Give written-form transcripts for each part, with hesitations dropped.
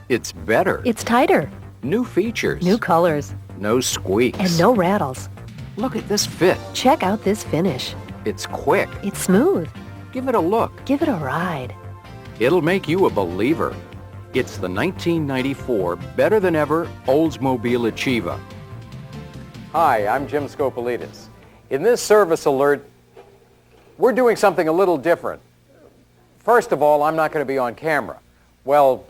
It's better. It's tighter. New features. New colors. No squeaks. And no rattles. Look at this fit. Check out this finish. It's quick. It's smooth. Give it a look. Give it a ride. It'll make you a believer. It's the 1994 better than ever Oldsmobile Achieva. Hi, I'm Jim Scopolitis. In this service alert, we're doing something a little different. First of all, I'm not going to be on camera. Well,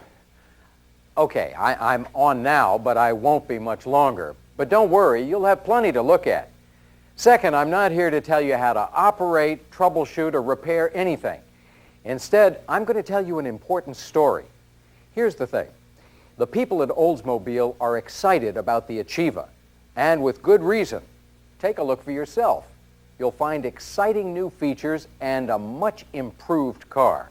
okay, I'm on now, but I won't be much longer. But don't worry, you'll have plenty to look at. Second, I'm not here to tell you how to operate, troubleshoot, or repair anything. Instead, I'm going to tell you an important story. Here's the thing. The people at Oldsmobile are excited about the Achieva, and with good reason. Take a look for yourself. You'll find exciting new features and a much improved car.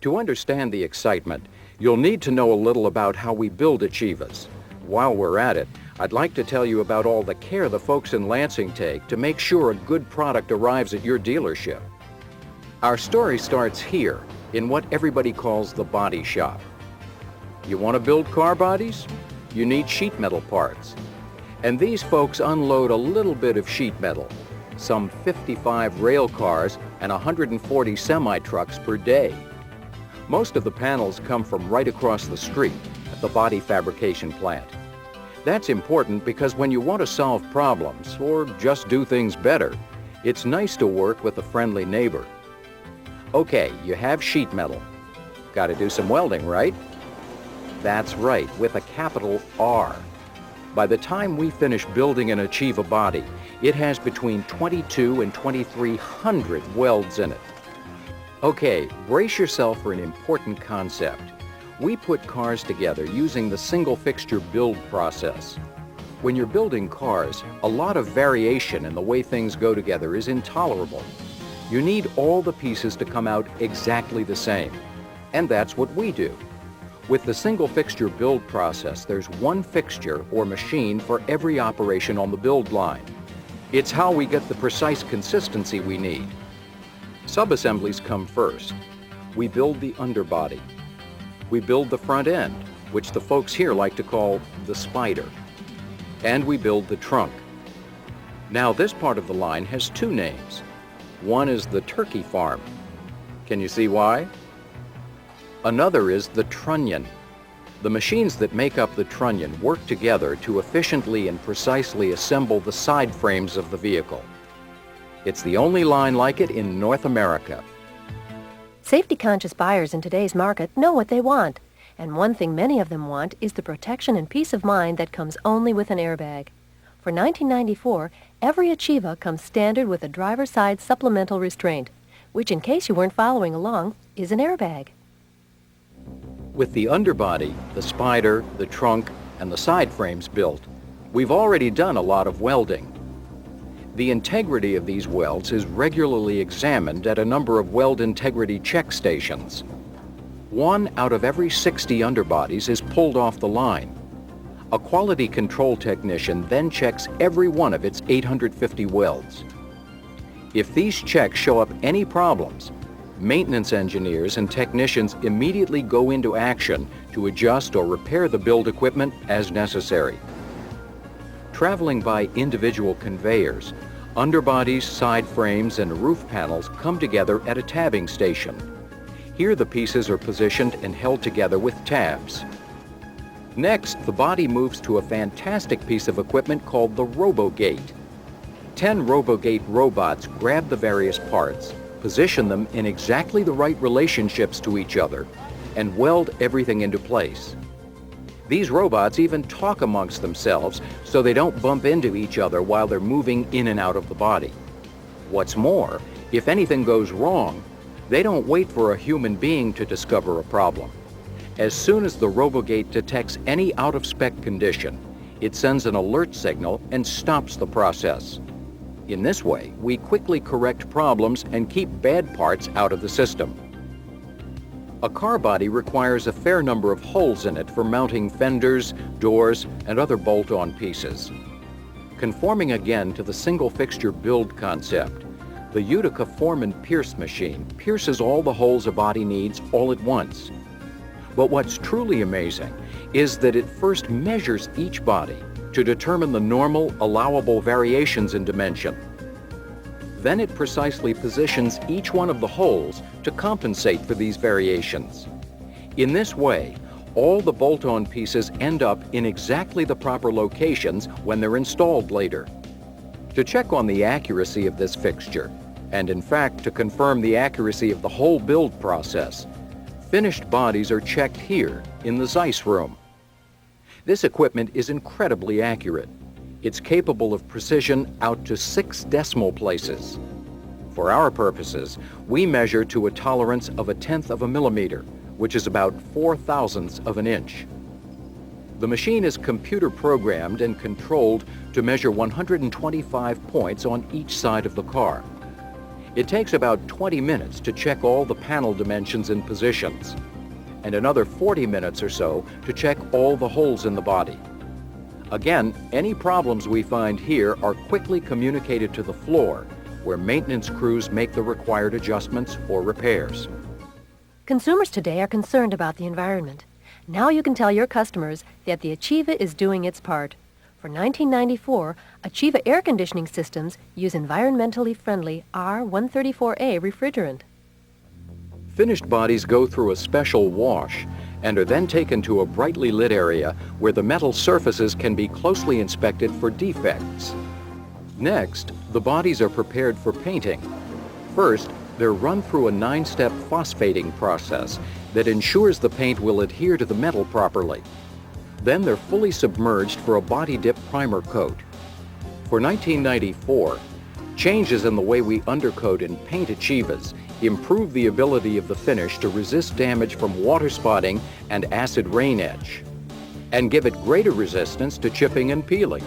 To understand the excitement, you'll need to know a little about how we build Achievas. While we're at it, I'd like to tell you about all the care the folks in Lansing take to make sure a good product arrives at your dealership. Our story starts here, in what everybody calls the body shop. You want to build car bodies? You need sheet metal parts. And these folks unload a little bit of sheet metal, some 55 rail cars and 140 semi-trucks per day. Most of the panels come from right across the street at the body fabrication plant. That's important because when you want to solve problems or just do things better, it's nice to work with a friendly neighbor. Okay, you have sheet metal. Got to do some welding, right? That's right, with a capital R. By the time we finish building an Achieva body, it has between 22 and 2,300 welds in it. Okay, brace yourself for an important concept. We put cars together using the single fixture build process. When you're building cars, a lot of variation in the way things go together is intolerable. You need all the pieces to come out exactly the same. And that's what we do. With the single fixture build process, there's one fixture or machine for every operation on the build line. It's how we get the precise consistency we need. Subassemblies come first. We build the underbody. We build the front end, which the folks here like to call the spider. And we build the trunk. Now this part of the line has two names. One is the turkey farm. Can you see why? Another is the trunnion. The machines that make up the trunnion work together to efficiently and precisely assemble the side frames of the vehicle. It's the only line like it in North America. Safety-conscious buyers in today's market know what they want, and one thing many of them want is the protection and peace of mind that comes only with an airbag. For $19.94, every Achieva comes standard with a driver's side supplemental restraint, which, in case you weren't following along, is an airbag. With the underbody, the spider, the trunk, and the side frames built, we've already done a lot of welding. The integrity of these welds is regularly examined at a number of weld integrity check stations. 1 out of every 60 underbodies is pulled off the line. A quality control technician then checks every one of its 850 welds. If these checks show up any problems, maintenance engineers and technicians immediately go into action to adjust or repair the build equipment as necessary. Traveling by individual conveyors, underbodies, side frames, and roof panels come together at a tabbing station. Here the pieces are positioned and held together with tabs. Next, the body moves to a fantastic piece of equipment called the Robo-gate. 10 Robo-gate robots grab the various parts, position them in exactly the right relationships to each other, and weld everything into place. These robots even talk amongst themselves so they don't bump into each other while they're moving in and out of the body. What's more, if anything goes wrong, they don't wait for a human being to discover a problem. As soon as the Robo-gate detects any out-of-spec condition, it sends an alert signal and stops the process. In this way, we quickly correct problems and keep bad parts out of the system. A car body requires a fair number of holes in it for mounting fenders, doors, and other bolt-on pieces. Conforming again to the single fixture build concept, the Utica Form and Pierce machine pierces all the holes a body needs all at once. But what's truly amazing is that it first measures each body to determine the normal, allowable variations in dimension. Then it precisely positions each one of the holes to compensate for these variations. In this way, all the bolt-on pieces end up in exactly the proper locations when they're installed later. To check on the accuracy of this fixture, and in fact to confirm the accuracy of the whole build process, finished bodies are checked here in the Zeiss room. This equipment is incredibly accurate. It's capable of precision out to 6 decimal places. For our purposes, we measure to a tolerance of 1/10 of a millimeter, which is about 4/1000ths of an inch. The machine is computer programmed and controlled to measure 125 points on each side of the car. It takes about 20 minutes to check all the panel dimensions and positions, and another 40 minutes or so to check all the holes in the body. Again, any problems we find here are quickly communicated to the floor, where maintenance crews make the required adjustments or repairs. Consumers today are concerned about the environment. Now you can tell your customers that the Achieva is doing its part. For $19.94, Achieva air conditioning systems use environmentally friendly R134A refrigerant. Finished bodies go through a special wash and are then taken to a brightly lit area where the metal surfaces can be closely inspected for defects. Next, the bodies are prepared for painting. First, they're run through a 9-step phosphating process that ensures the paint will adhere to the metal properly. Then they're fully submerged for a body dip primer coat. For $19.94, changes in the way we undercoat and paint Achievas improve the ability of the finish to resist damage from water spotting and acid rain edge, and give it greater resistance to chipping and peeling.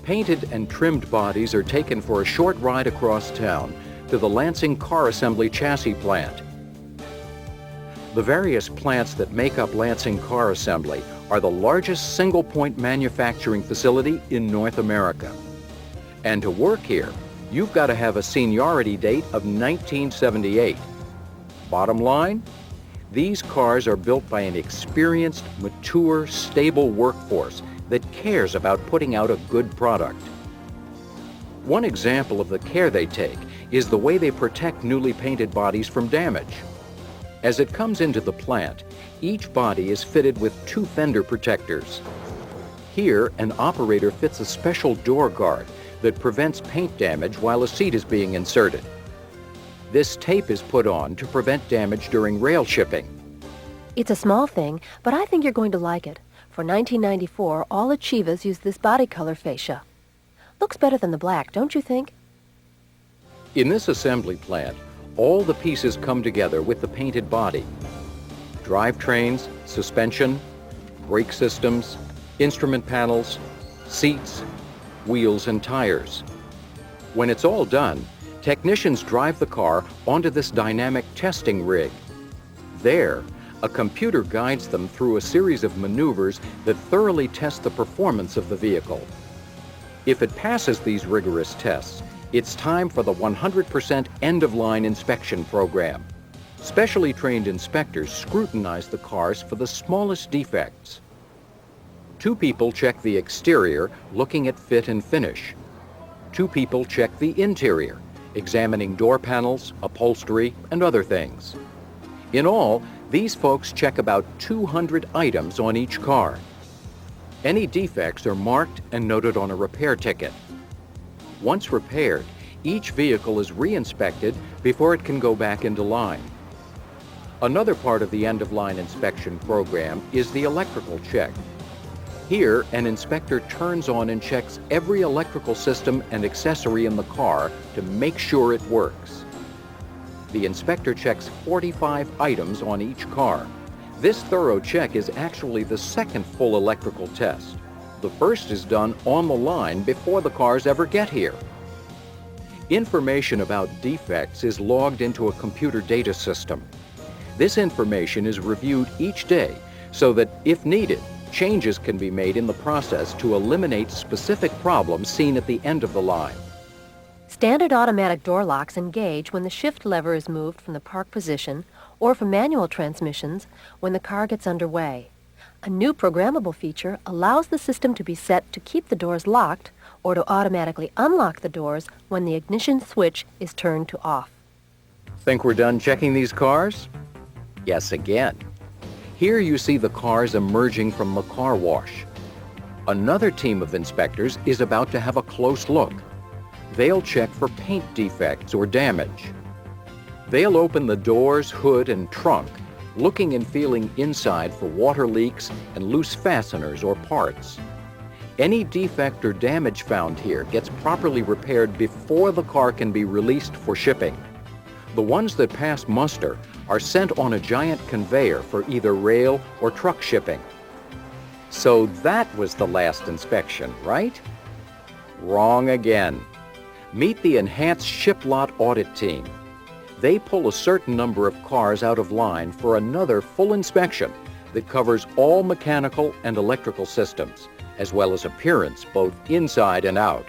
Painted and trimmed bodies are taken for a short ride across town to the Lansing Car Assembly chassis plant. The various plants that make up Lansing Car Assembly are the largest single-point manufacturing facility in North America. And to work here, you've got to have a seniority date of 1978. Bottom line, these cars are built by an experienced, mature, stable workforce that cares about putting out a good product. One example of the care they take is the way they protect newly painted bodies from damage. As it comes into the plant, each body is fitted with 2 fender protectors. Here, an operator fits a special door guard that prevents paint damage while a seat is being inserted. This tape is put on to prevent damage during rail shipping. It's a small thing, but I think you're going to like it. For $19.94, all Achievas use this body color fascia. Looks better than the black, don't you think? In this assembly plant, all the pieces come together with the painted body. Drivetrains, suspension, brake systems, instrument panels, seats, wheels and tires. When it's all done, technicians drive the car onto this dynamic testing rig. There, a computer guides them through a series of maneuvers that thoroughly test the performance of the vehicle. If it passes these rigorous tests, it's time for the 100% end-of-line inspection program. Specially trained inspectors scrutinize the cars for the smallest defects. 2 people check the exterior, looking at fit and finish. 2 people check the interior, examining door panels, upholstery, and other things. In all, these folks check about 200 items on each car. Any defects are marked and noted on a repair ticket. Once repaired, each vehicle is re-inspected before it can go back into line. Another part of the end-of-line inspection program is the electrical check. Here, an inspector turns on and checks every electrical system and accessory in the car to make sure it works. The inspector checks 45 items on each car. This thorough check is actually the second full electrical test. The first is done on the line before the cars ever get here. Information about defects is logged into a computer data system. This information is reviewed each day so that, if needed, changes can be made in the process to eliminate specific problems seen at the end of the line. Standard automatic door locks engage when the shift lever is moved from the park position or for manual transmissions when the car gets underway. A new programmable feature allows the system to be set to keep the doors locked or to automatically unlock the doors when the ignition switch is turned to off. Think we're done checking these cars? Yes, again. Here you see the cars emerging from the car wash. Another team of inspectors is about to have a close look. They'll check for paint defects or damage. They'll open the doors, hood, and trunk, looking and feeling inside for water leaks and loose fasteners or parts. Any defect or damage found here gets properly repaired before the car can be released for shipping. The ones that pass muster are sent on a giant conveyor for either rail or truck shipping. So that was the last inspection, right? Wrong again. Meet the enhanced ship lot audit team. They pull a certain number of cars out of line for another full inspection that covers all mechanical and electrical systems, as well as appearance both inside and out.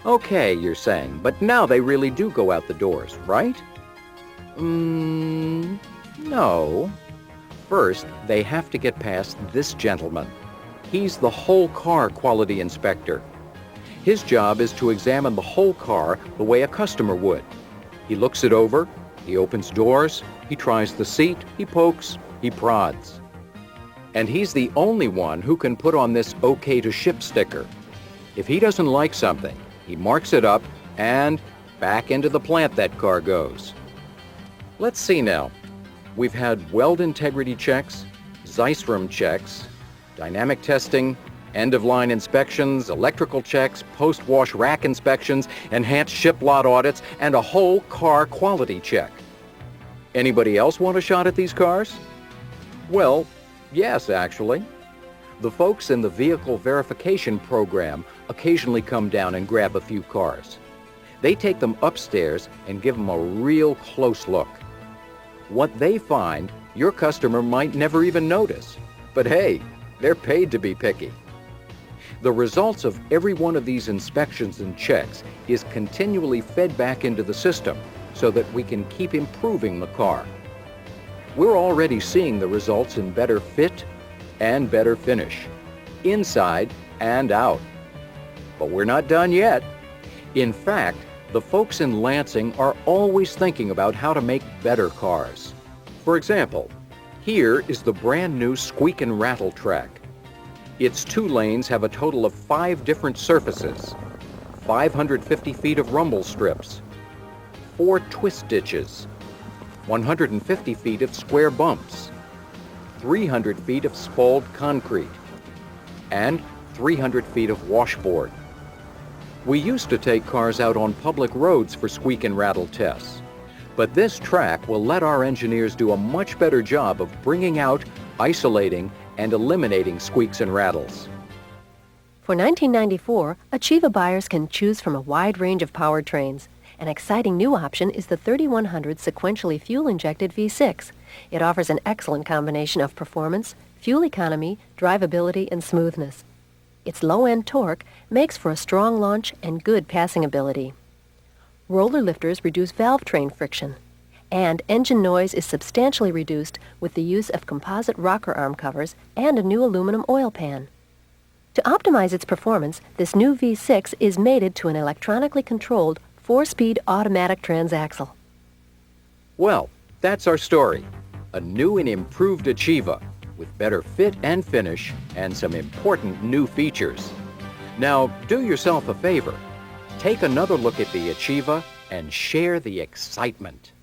Okay, you're saying, but now they really do go out the doors, right? No. First, they have to get past this gentleman. He's the whole car quality inspector. His job is to examine the whole car the way a customer would. He looks it over, he opens doors, he tries the seat, he pokes, he prods. And he's the only one who can put on this OK to ship sticker. If he doesn't like something, he marks it up and back into the plant that car goes. Let's see now. We've had weld integrity checks, Zeissrum checks, dynamic testing, end-of-line inspections, electrical checks, post-wash rack inspections, enhanced ship lot audits, and a whole car quality check. Anybody else want a shot at these cars? Well, yes, actually. The folks in the vehicle verification program occasionally come down and grab a few cars. They take them upstairs and give them a real close look. What they find, your customer might never even notice. But hey, they're paid to be picky. The results of every one of these inspections and checks is continually fed back into the system so that we can keep improving the car. We're already seeing the results in better fit and better finish, inside and out. But we're not done yet. In fact, the folks in Lansing are always thinking about how to make better cars. For example, here is the brand new squeak and rattle track. Its 2 lanes have a total of 5 different surfaces, 550 feet of rumble strips, 4 twist ditches, 150 feet of square bumps, 300 feet of spalled concrete, and 300 feet of washboard. We used to take cars out on public roads for squeak and rattle tests, but this track will let our engineers do a much better job of bringing out, isolating, and eliminating squeaks and rattles. For 1994, Achieva buyers can choose from a wide range of powertrains. An exciting new option is the 3100 sequentially fuel-injected V6. It offers an excellent combination of performance, fuel economy, drivability, and smoothness. Its low-end torque makes for a strong launch and good passing ability. Roller lifters reduce valve train friction, and engine noise is substantially reduced with the use of composite rocker arm covers and a new aluminum oil pan. To optimize its performance, this new V6 is mated to an electronically controlled 4-speed automatic transaxle. Well, that's our story. A new and improved Achieva with better fit and finish and some important new features. Now, do yourself a favor. Take another look at the Achieva and share the excitement.